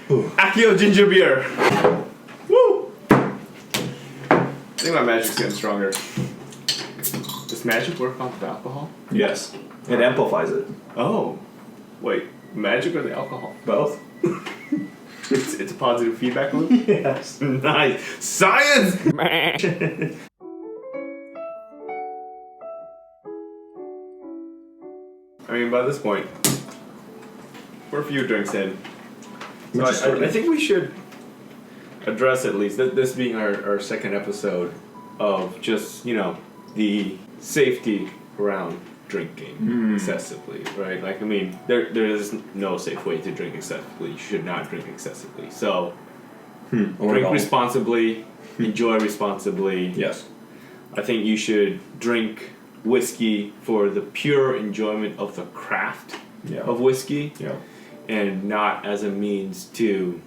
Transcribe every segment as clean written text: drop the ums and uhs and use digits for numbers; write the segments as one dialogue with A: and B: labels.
A: Accio ginger beer. Woo! I think my magic's getting stronger. Does magic work off of alcohol?
B: Yes. It amplifies it.
A: Oh. Wait, magic or the alcohol?
B: Both.
A: It's a positive feedback loop?
B: Yes.
A: Nice. Science! I mean, by this point, we're a few drinks in. So I think we should address at least, this being our second episode of just, the safety around drinking excessively, right? Like, I mean, there is no safe way to drink excessively. You should not drink excessively. So, drink responsibly, enjoy responsibly.
B: Yes.
A: I think you should drink whiskey for the pure enjoyment of the craft of whiskey, and not as a means to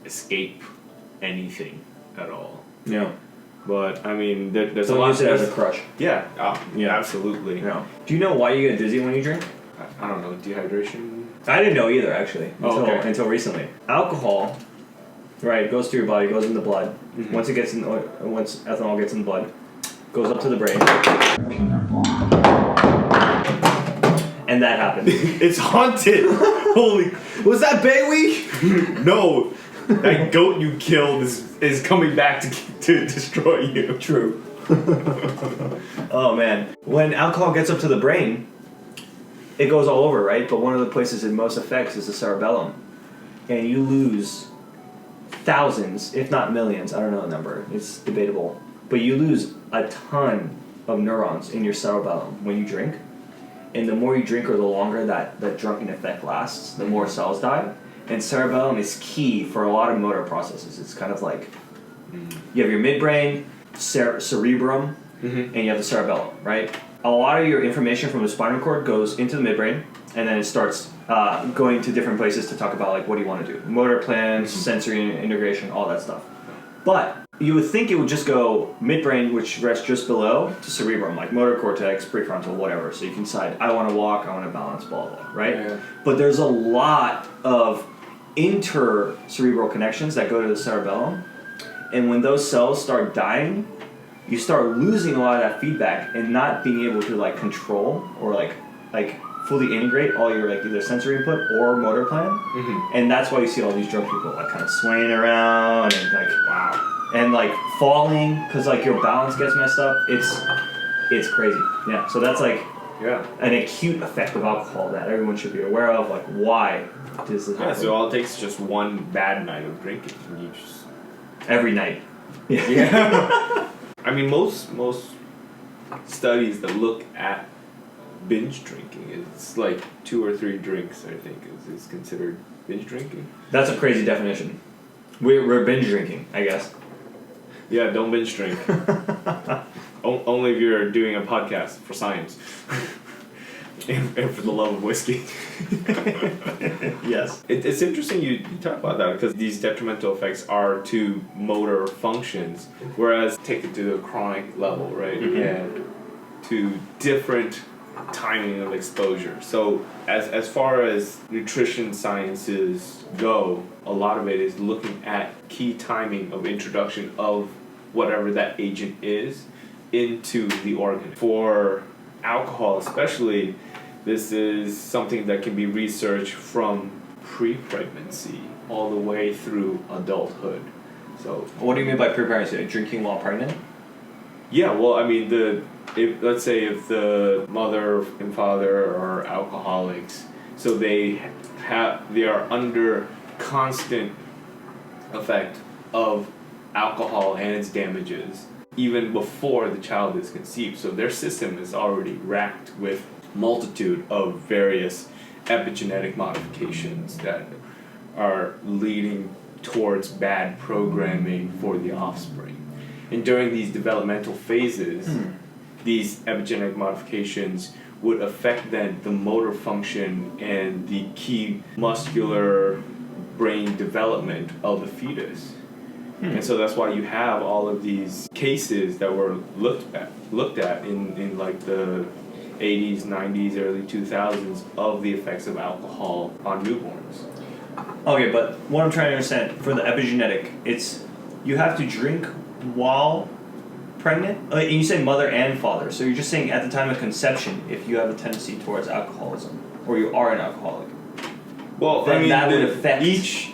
A: escape anything at all.
B: Yeah.
A: But I mean, there's
B: Don't
A: a lot.
B: Use it as a crush.
A: Yeah. Absolutely.
B: Yeah. Do you know why you get dizzy when you drink?
A: I don't know. Dehydration.
B: I didn't know either, actually, until recently. Alcohol, right, goes through your body, goes in the blood. Mm-hmm. Once ethanol gets in the blood, goes up to the brain, and that happens.
A: It's haunted. Holy! Was that Bay Week? No. That goat you killed is coming back to destroy you.
B: True. Oh man. When alcohol gets up to the brain, it goes all over, right? But one of the places it most affects is the cerebellum. And you lose thousands, if not millions, I don't know the number, it's debatable. But you lose a ton of neurons in your cerebellum when you drink. And the more you drink or the longer that drunken effect lasts, the more cells die. And cerebellum is key for a lot of motor processes. It's kind of like you have your midbrain, cerebrum, and you have the cerebellum, right? A lot of your information from the spinal cord goes into the midbrain, and then it starts going to different places to talk about like what do you want to do, motor plans, sensory integration, all that stuff. But you would think it would just go midbrain, which rests just below, to cerebrum, like motor cortex, prefrontal, whatever. So you can decide, I want to walk, I want to balance, blah, blah, right? Yeah. But there's a lot of intercerebral connections that go to the cerebellum. And when those cells start dying, you start losing a lot of that feedback and not being able to like control or like fully integrate all your like either sensory input or motor plan. Mm-hmm. And that's why you see all these drunk people like kind of swaying around and like wow, and like falling because like your balance gets messed up. It's crazy. Yeah. So that's like an acute effect of alcohol that everyone should be aware of. Like why does this happen?
A: So all it takes is just one bad night of drinking, and you just
B: every night.
A: Yeah. I mean, most studies that look at binge drinking, it's like 2 or 3 drinks, I think, is considered binge drinking.
B: That's a crazy definition. We're binge drinking, I guess.
A: Yeah, don't binge drink. Only if you're doing a podcast for science. and for the love of whiskey.
B: Yes.
A: It's interesting you talk about that because these detrimental effects are to motor functions, whereas take it to a chronic level, right? Mm-hmm. And to different timing of exposure. So as far as nutrition sciences go, a lot of it is looking at key timing of introduction of whatever that agent is into the organ. For alcohol especially, this is something that can be researched from pre-pregnancy all the way through adulthood. So
B: what do you mean by pre-pregnancy? Drinking while pregnant?
A: Yeah, well, I mean, let's say if the mother and father are alcoholics, so they are under constant effect of alcohol and its damages even before the child is conceived. So their system is already racked with multitude of various epigenetic modifications that are leading towards bad programming for the offspring. And during these developmental phases, these epigenetic modifications would affect then the motor function and the key muscular brain development of the fetus. And so that's why you have all of these cases that were looked at in like the 80s, 90s, early 2000s of the effects of alcohol on newborns.
B: Okay, but what I'm trying to understand for the epigenetic, it's you have to drink while pregnant. And you say mother and father, so you're just saying at the time of conception, if you have a tendency towards alcoholism or you are an alcoholic.
A: Well,
B: then
A: I mean,
B: that would affect
A: each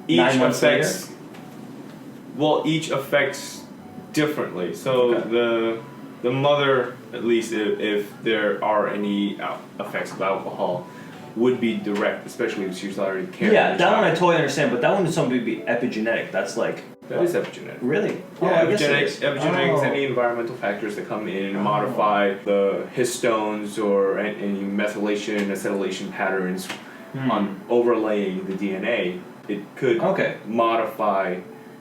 B: 9 months
A: affects.
B: later?
A: Well, each affects differently. So
B: Okay.
A: the mother, at least if there are any effects of alcohol, would be direct, especially if she's already carrying.
B: Yeah, that one I totally understand, but that one would something be epigenetic. That's like
A: That is epigenetic.
B: really.
A: Yeah,
B: I guess it is.
A: epigenetics, any environmental factors that come in and modify the histones or any methylation, acetylation patterns on overlaying the DNA, it could modify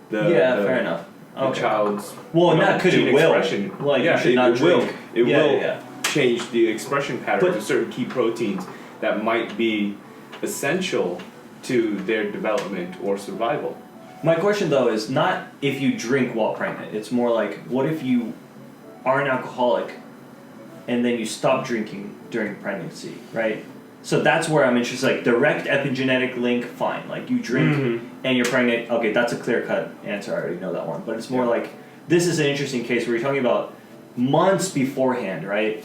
A: the
B: fair enough.
A: The child's
B: not could
A: gene
B: it will
A: expression.
B: like you should not drink.
A: It will change the expression patterns
B: But-
A: of certain key proteins that might be essential to their development or survival.
B: My question though is not if you drink while pregnant. It's more like what if you are an alcoholic and then you stop drinking during pregnancy, right? So that's where I'm interested. Like direct epigenetic link, fine. Like you drink and you're pregnant. Okay, that's a clear-cut answer. I already know that one. But it's more like this is an interesting case where you're talking about months beforehand, right?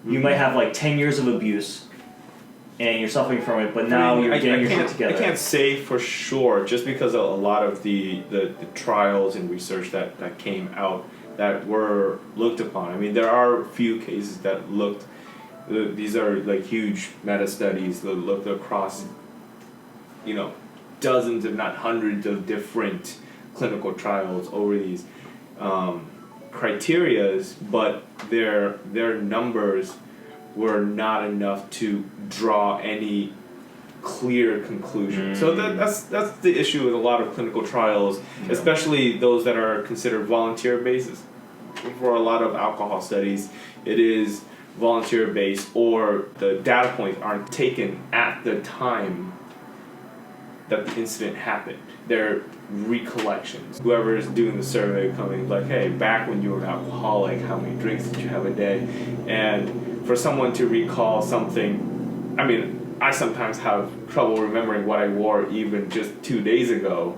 B: You might have like 10 years of abuse and you're suffering from it, but now you're getting your shit together.
A: I can't say for sure, just because a lot of the trials and research that came out that were looked upon. I mean, there are a few cases that looked. These are like huge meta studies that looked across, dozens, if not hundreds, of different clinical trials over these criterias, but their numbers were not enough to draw any clear conclusion. So that's the issue with a lot of clinical trials, especially those that are considered volunteer basis. For a lot of alcohol studies, it is volunteer based, or the data points aren't taken at the time that the incident happened. They're recollections. Whoever is doing the survey coming like, hey, back when you were an alcoholic, how many drinks did you have a day? And for someone to recall something, I mean, I sometimes have trouble remembering what I wore even just 2 days ago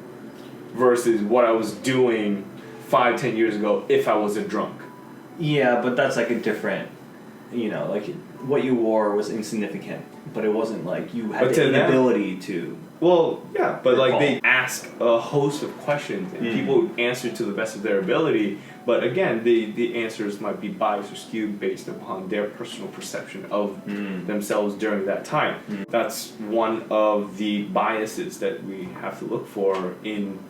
A: versus what I was doing 5-10 years ago if I wasn't drunk.
B: Yeah, but that's like a different, like what you wore was insignificant, but it wasn't like you had the inability to.
A: Well, yeah, but like they ask a host of questions and people answer to the best of their ability, but again, the answers might be biased or skewed based upon their personal perception of themselves during that time. That's one of the biases that we have to look for in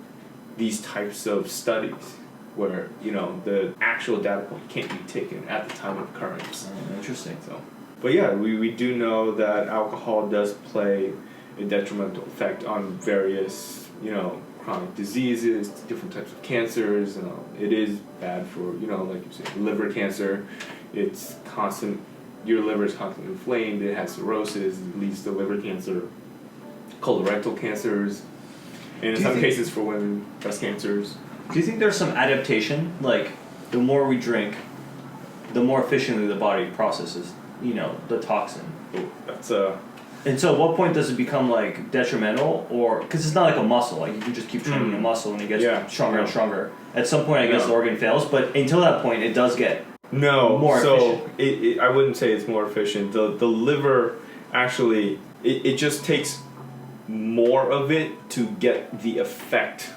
A: these types of studies, where the actual data point can't be taken at the time of occurrence.
B: Interesting.
A: So, but yeah, we do know that alcohol does play a detrimental effect on various chronic diseases, different types of cancers. It is bad for like you said, liver cancer. It's constant. Your liver is constantly inflamed. It has cirrhosis. It leads to liver cancer, colorectal cancers, and in some cases for women, breast cancers.
B: Do you think there's some adaptation? Like, the more we drink, the more efficiently the body processes, the toxin.
A: Ooh, that's
B: And so, at what point does it become like detrimental, or because it's not like a muscle, like you can just keep training a muscle and it gets stronger and stronger. At some point, I guess the organ fails, but until that point, it does get more efficient.
A: I wouldn't say it's more efficient. The liver actually it just takes more of it to get the effect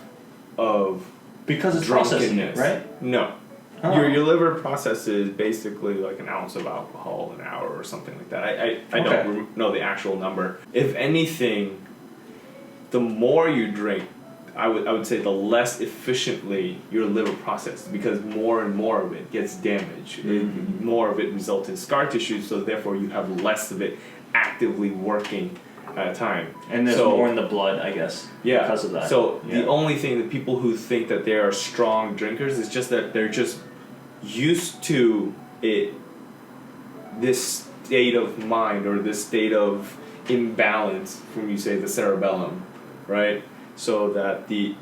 A: of.
B: Because it's processing it, right?
A: No. Oh. Your liver processes basically like an ounce of alcohol an hour or something like that. I don't know the actual number. If anything, the more you drink, I would say the less efficiently your liver processes, because more and more of it gets damaged. More of it results in scar tissue, so therefore you have less of it actively working at a time.
B: And there's more in the blood, I guess, because of that.
A: So the only thing that people who think that they are strong drinkers is just that they're just used to it, this state of mind or this state of imbalance from, you say, the cerebellum, right? So that the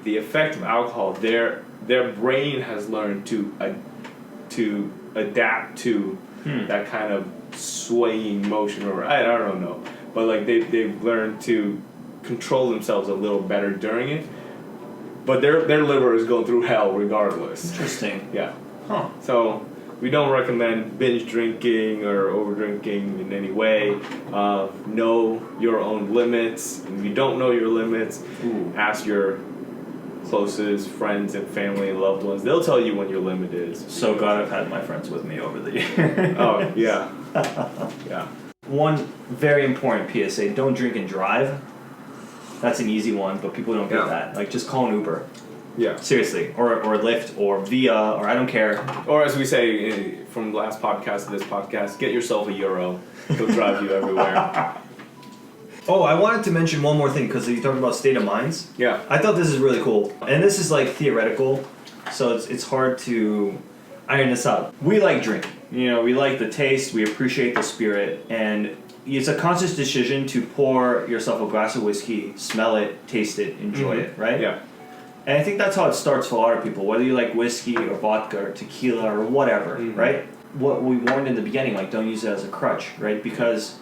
A: effect of alcohol, their brain has learned to adapt to that kind of swaying motion, or I don't know. But like they've learned to control themselves a little better during it. But their liver is going through hell regardless.
B: Interesting.
A: Yeah.
B: Huh.
A: So we don't recommend binge drinking or over drinking in any way. Know your own limits. If you don't know your limits, ask your closest friends and family and loved ones. They'll tell you when your limit is.
B: So glad I've had my friends with me over the years.
A: Oh, yeah. Yeah.
B: One very important PSA, don't drink and drive. That's an easy one, but people don't get that. Like, just call an Uber.
A: Yeah.
B: Seriously. Or Lyft or Via or I don't care.
A: Or as we say from last podcast to this podcast, get yourself a Euro. He'll drive you everywhere.
B: Oh, I wanted to mention one more thing because you talked about state of minds.
A: Yeah.
B: I thought this is really cool. And this is like theoretical, so it's hard to iron this out. We like drinking. You know, we like the taste, we appreciate the spirit, and it's a conscious decision to pour yourself a glass of whiskey, smell it, taste it, enjoy it, right?
A: Yeah.
B: And I think that's how it starts for a lot of people, whether you like whiskey or vodka or tequila or whatever, right? What we warned in the beginning, like don't use it as a crutch, right? Because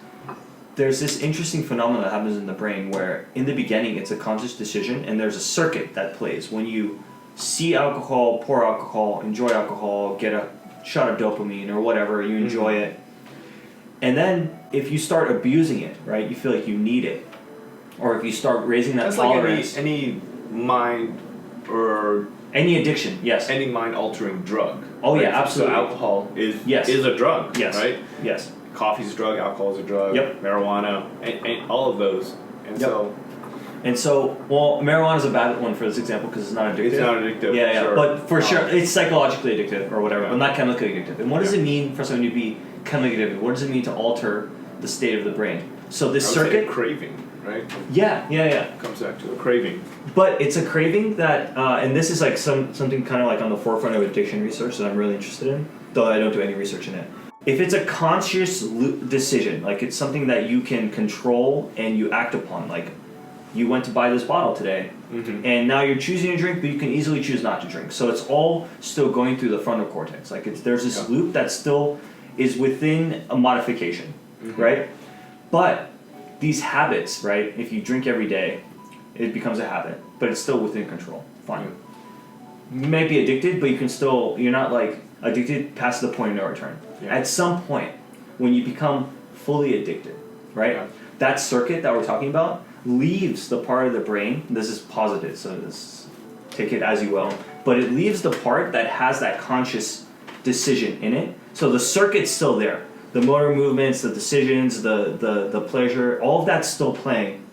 B: there's this interesting phenomenon that happens in the brain where in the beginning it's a conscious decision and there's a circuit that plays. When you see alcohol, pour alcohol, enjoy alcohol, get a shot of dopamine or whatever, you enjoy it. And then if you start abusing it, right, you feel like you need it. Or if you start raising that tolerance.
A: Like any mind or
B: any addiction, yes.
A: any mind altering drug.
B: Oh
A: right?
B: yeah, absolutely.
A: So alcohol is a drug,
B: yes.
A: right?
B: Yes.
A: Coffee's a drug, alcohol is a drug,
B: Yep.
A: Marijuana, and all of those. And
B: so, well, marijuana is a bad one for this example because it's not addictive.
A: It's not addictive.
B: Yeah,
A: sure.
B: But for sure, it's psychologically addictive or whatever,
A: Yeah.
B: but not chemically addictive. And what does it mean for something to be chemically addictive? What does it mean to alter the state of the brain? So this
A: I would say
B: circuit,
A: craving, right?
B: yeah.
A: Comes back to a craving.
B: But it's a craving that, and this is like something kind of like on the forefront of addiction research that I'm really interested in, though I don't do any research in it. If it's a conscious decision, like it's something that you can control and you act upon, like you went to buy this bottle today, and now you're choosing to drink, but you can easily choose not to drink. So it's all still going through the frontal cortex. Like there's this loop that still is within a modification, right? But these habits, right? If you drink every day, it becomes a habit, but it's still within control. Fine. You may be addicted, but you're not like addicted past the point of no return. Yeah. At some point, when you become fully addicted, right? Yeah. That circuit that we're talking about leaves the part of the brain, this is positive, so take it as you will, but it leaves the part that has that conscious decision in it. So the circuit's still there. The motor movements, the decisions, the pleasure, all of that's still playing.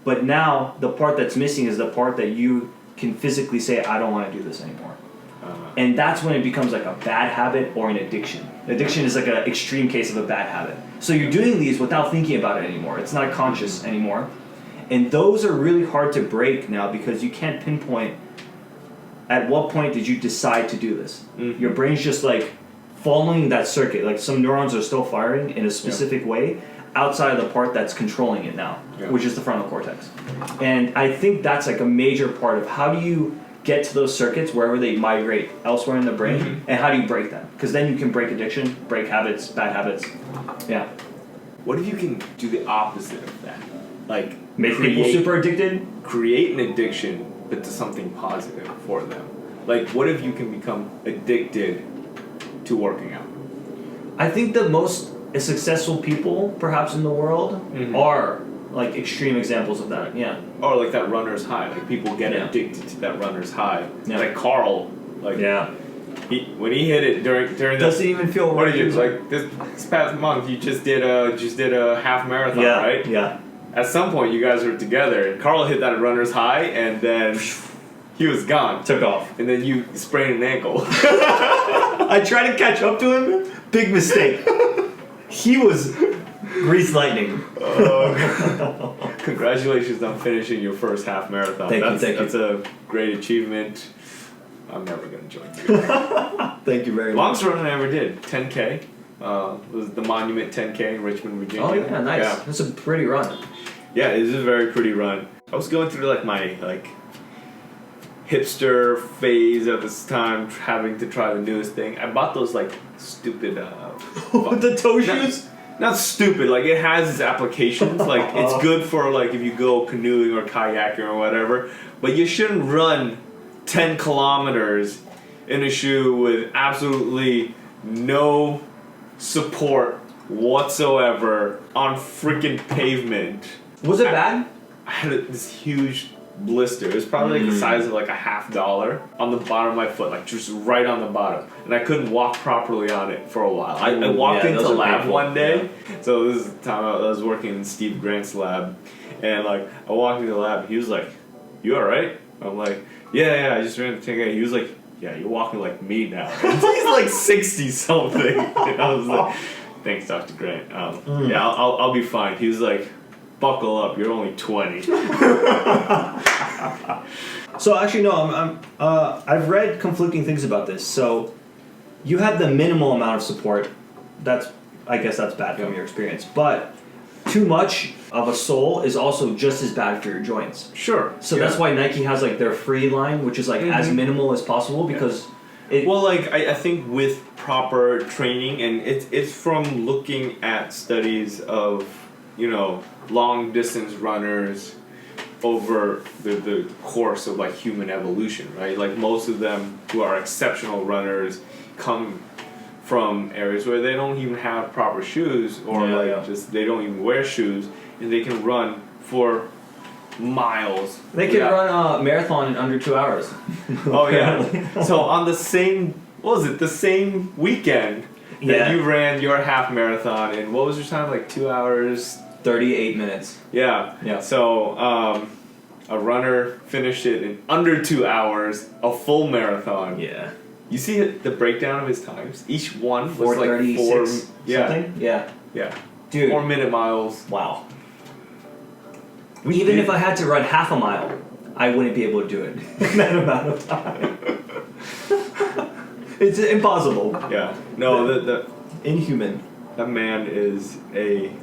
B: But now the part that's missing is the part that you can physically say, I don't want to do this anymore. And that's when it becomes like a bad habit or an addiction. Addiction is like an extreme case of a bad habit. So you're doing these without thinking about it anymore. It's not conscious anymore. And those are really hard to break now because you can't pinpoint at what point did you decide to do this. Your brain's just like following that circuit. Like some neurons are still firing in a specific way outside of the part that's controlling it now, which is the frontal cortex. And I think that's like a major part of how do you get to those circuits wherever they migrate elsewhere in the brain, and how do you break them? Because then you can break addiction, break habits, bad habits. Yeah.
A: What if you can do the opposite of that? Like
B: make people super addicted?
A: Create an addiction, but to something positive for them. Like what if you can become addicted to working out?
B: I think the most successful people, perhaps in the world, are like extreme examples of that. Yeah.
A: Or like that runner's high. Like people get addicted to that runner's high. Yeah. Like Carl. Like when he hit it during
B: doesn't even feel right.
A: Like this past month, you just did a half marathon, right?
B: Yeah.
A: At some point, you guys were together, and Carl hit that runner's high, and then he was gone.
B: Took off.
A: And then you sprained an ankle.
B: I tried to catch up to him. Big mistake. He was grease lightning.
A: Congratulations on finishing your first half marathon.
B: Thank you.
A: That's a great achievement. I'm never going to join you.
B: Thank you very much.
A: Longest run I ever did, 10K. Was the Monument 10K in Richmond, Virginia.
B: Oh yeah, nice. Yeah. That's a pretty run.
A: Yeah, it is a very pretty run. I was going through like my hipster phase at this time, having to try the newest thing. I bought those like stupid
B: the toe shoes?
A: not stupid. Like it has its applications. Like it's good for like if you go canoeing or kayaking or whatever. But you shouldn't run 10 kilometers in a shoe with absolutely no support whatsoever on freaking pavement.
B: Was it bad?
A: I had this huge blister. It was probably like the size of like a $50 on the bottom of my foot, like just right on the bottom, and I couldn't walk properly on it for a while. I walked into lab one day, so this is the time I was working in Steve Grant's lab, and like I walked into the lab, and he was like, "You all right?" I'm like, "Yeah, I just ran to take it." He was like, "Yeah, you're walking like me now." And he's like 60 something, and I was like, "Thanks, Dr. Grant. Yeah, I'll be fine." He was like, "Buckle up, you're only 20.
B: So actually, no. I've read conflicting things about this. So you had the minimal amount of support. I guess that's bad from your experience. But too much of a sole is also just as bad for your joints.
A: Sure.
B: So that's why Nike has like their free line, which is like as minimal as possible because.
A: Well, like I think with proper training, and it's from looking at studies of long distance runners over the course of like human evolution, right? Like most of them who are exceptional runners come from areas where they don't even have proper shoes or just they don't even wear shoes, and they can run for miles.
B: They can run a marathon in under 2 hours.
A: Oh yeah. So on the same weekend that you ran your half marathon in, what was your time? Like 2 hours
B: 38 minutes.
A: Yeah. So a runner finished it in under 2 hours, a full marathon.
B: Yeah.
A: You see the breakdown of his times? Each one was like
B: 4:36 something? Yeah. Dude.
A: 4 minute miles.
B: Wow. Even if I had to run half a mile, I wouldn't be able to do it in that amount of time. It's impossible.
A: Yeah. No, the
B: inhuman.
A: That man is an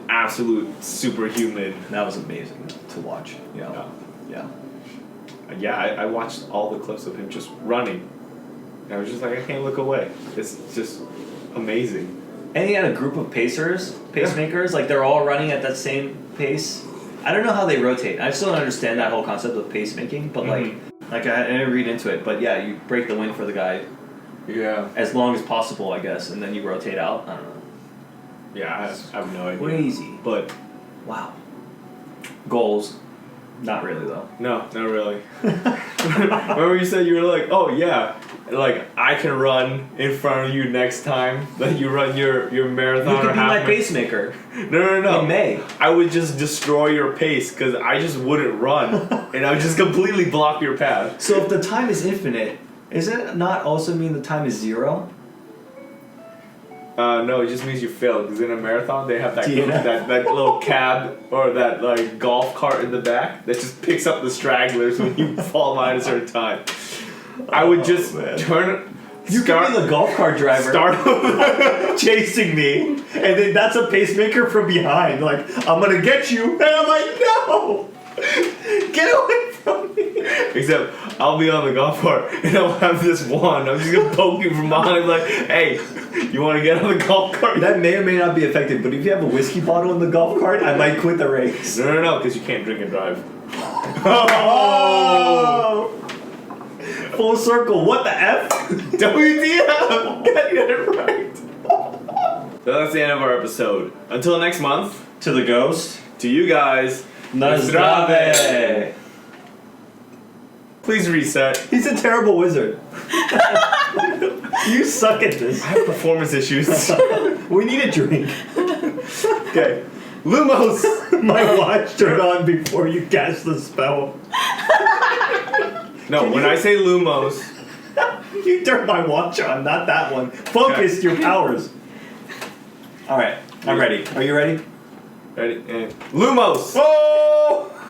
A: absolute superhuman.
B: That was amazing to watch. Yeah.
A: Yeah, I watched all the clips of him just running. And I was just like, I can't look away. It's just amazing.
B: And he had a group of pacemakers, like they're all running at that same pace. I don't know how they rotate. I still don't understand that whole concept of pacemaking, but like I didn't read into it. But yeah, you break the wind for the guy.
A: Yeah.
B: As long as possible, I guess, and then you rotate out. I don't know.
A: Yeah, I have no idea.
B: Crazy.
A: But
B: wow. Goals. Not really though.
A: No, not really. Remember you said you were like, oh yeah, like I can run in front of you next time that you run your marathon.
B: You could be my pacemaker.
A: No.
B: In May.
A: I would just destroy your pace because I just wouldn't run, and I would just completely block your path.
B: So if the time is infinite, does it not also mean the time is 0?
A: No, it just means you failed because in a marathon they have that little cab or that like golf cart in the back that just picks up the stragglers when you fall behind a certain time. I would just turn.
B: You could be the golf cart driver.
A: Start
B: chasing me, and then that's a pacemaker from behind. Like, I'm gonna get you, and I'm like, no, get away from me.
A: Except I'll be on the golf cart and I'll have this wand. I'm just gonna poke you from behind, like, hey, you want to get on the golf cart?
B: That may or may not be effective, but if you have a whiskey bottle in the golf cart, I might quit the race.
A: No, because you can't drink and drive.
B: Oh! Full circle. What the F?
A: WTF? Got it right. So that's the end of our episode. Until next month.
B: To the ghost.
A: To you guys.
B: Nazdrave.
A: Please reset.
B: He's a terrible wizard. You suck at this.
A: I have performance issues.
B: We need a drink.
A: Okay. Lumos.
B: My watch turned on before you cast the spell.
A: No, when I say Lumos.
B: You turned my watch on, not that one. Focus your powers. Alright, I'm ready. Are you ready?
A: Ready? And Lumos!
B: Oh!